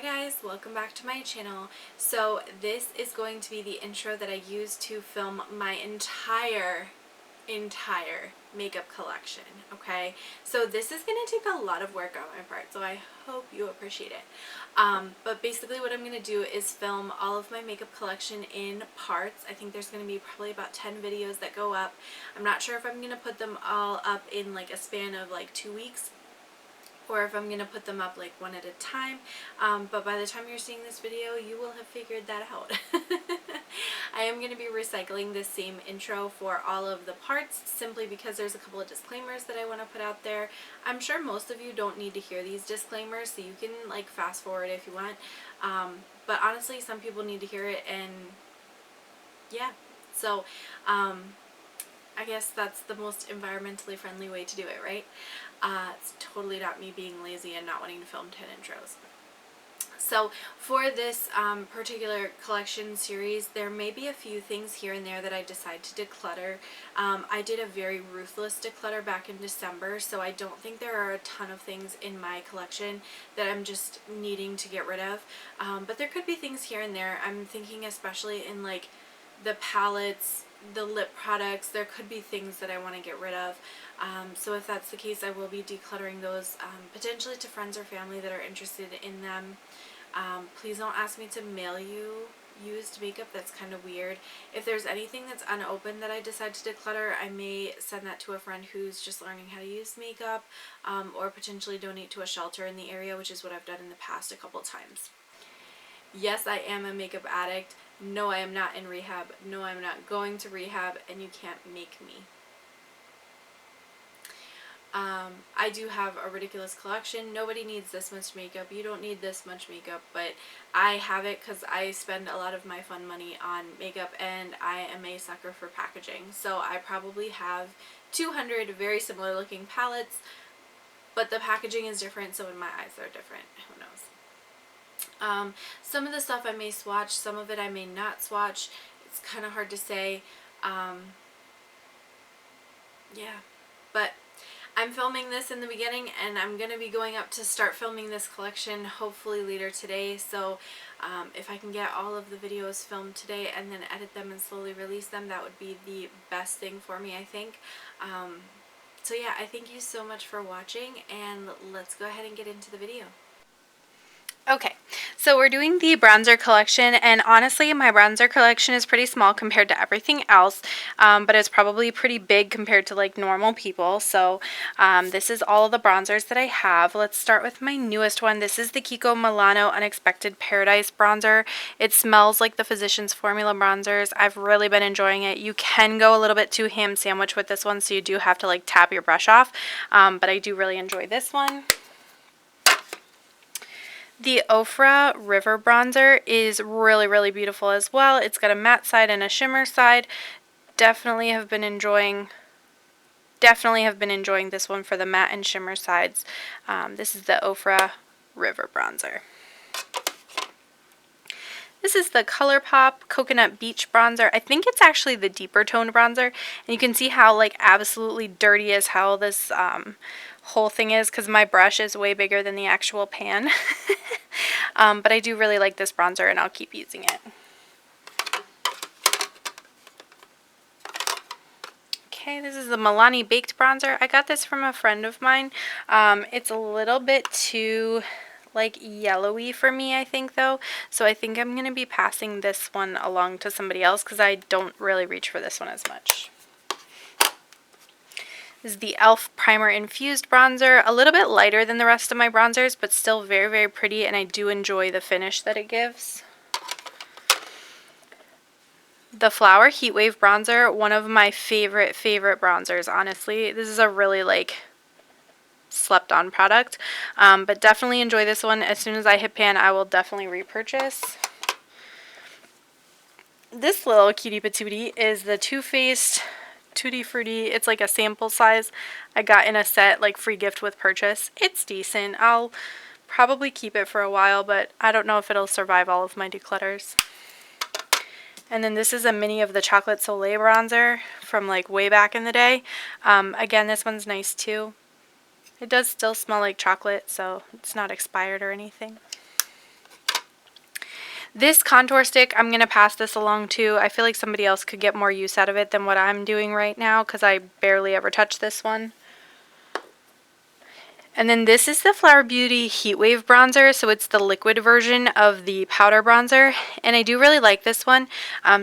guys, welcome back to my channel. So this is going to be the intro that I use to film my entire makeup collection, okay? So this is going to take a lot of work on my part, so I hope you appreciate it. But basically what I'm going to do is film all of my makeup collection in parts. I think there's going to be probably about 10 videos that go up. I'm not sure if I'm going to put them all up in like a span of like 2 weeks, or if I'm going to put them up like one at a time, but by the time you're seeing this video you will have figured that out. I am going to be recycling the same intro for all of the parts simply because there's a couple of disclaimers that I want to put out there. I'm sure most of you don't need to hear these disclaimers, so you can like fast forward if you want, but honestly some people need to hear it, and yeah, so I guess that's the most environmentally friendly way to do it, right? It's totally not me being lazy and not wanting to film 10 intros. So for this particular collection series, there may be a few things here and there that I decide to declutter. I did a very ruthless declutter back in December, so I don't think there are a ton of things in my collection that I'm just needing to get rid of. But there could be things here and there. I'm thinking especially in like the palettes, the lip products, there could be things that I want to get rid of. So if that's the case, I will be decluttering those, potentially to friends or family that are interested in them. Please don't ask me to mail you used makeup, that's kind of weird. If there's anything that's unopened that I decide to declutter, I may send that to a friend who's just learning how to use makeup, or potentially donate to a shelter in the area, which is what I've done in the past a couple times. Yes, I am a makeup addict. No, I am not in rehab. No, I'm not going to rehab, and you can't make me. I do have a ridiculous collection. Nobody needs this much makeup. You don't need this much makeup, but I have it because I spend a lot of my fun money on makeup, and I am a sucker for packaging. So I probably have 200 very similar looking palettes, but the packaging is different, so in my eyes they're different. Who knows? Some of the stuff I may swatch, some of it I may not swatch. It's kind of hard to say. Yeah, but I'm filming this in the beginning, and I'm going to be going up to start filming this collection hopefully later today. So if I can get all of the videos filmed today and then edit them and slowly release them, that would be the best thing for me, I think. So yeah, I thank you so much for watching, and let's go ahead and get into the video. Okay, so we're doing the bronzer collection, and honestly my bronzer collection is pretty small compared to everything else, but it's probably pretty big compared to like normal people. So this is all of the bronzers that I have. Let's start with my newest one. This is the Kiko Milano Unexpected Paradise bronzer. It smells like the Physicians Formula bronzers. I've really been enjoying it. You can go a little bit too ham sandwich with this one, so you do have to like tap your brush off, but I do really enjoy this one. The Ofra River bronzer is really beautiful as well. It's got a matte side and a shimmer side. Definitely have been enjoying this one for the matte and shimmer sides. This is the Ofra River bronzer. This is the ColourPop Coconut Beach bronzer. I think it's actually the deeper toned bronzer, and you can see how like absolutely dirty as hell this whole thing is, because my brush is way bigger than the actual pan. But I do really like this bronzer, and I'll keep using it. Okay, this is the Milani Baked bronzer. I got this from a friend of mine. It's a little bit too like yellowy for me, I think, though. So I think I'm going to be passing this one along to somebody else because I don't really reach for this one as much. This is the e.l.f. Primer Infused bronzer. A little bit lighter than the rest of my bronzers, but still very pretty, and I do enjoy the finish that it gives. The Flower Heatwave bronzer, one of my favorite bronzers, honestly. This is a really like slept on product, but definitely enjoy this one. As soon as I hit pan, I will definitely repurchase. This little cutie patootie is the Too Faced Tutti Frutti. It's like a sample size I got in a set, like free gift with purchase. It's decent. I'll probably keep it for a while, but I don't know if it'll survive all of my declutters. And then this is a mini of the Chocolate Soleil bronzer from like way back in the day. Again, this one's nice too. It does still smell like chocolate, so it's not expired or anything. This contour stick, I'm going to pass this along too. I feel like somebody else could get more use out of it than what I'm doing right now because I barely ever touch this one. And then this is the Flower Beauty Heat Wave bronzer, so it's the liquid version of the powder bronzer, and I do really like this one,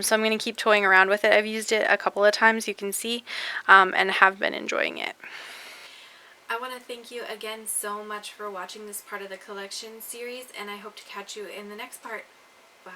so I'm going to keep toying around with it. I've used it a couple of times, you can see, and have been enjoying it. I want to thank you again so much for watching this part of the collection series, and I hope to catch you in the next part. Bye.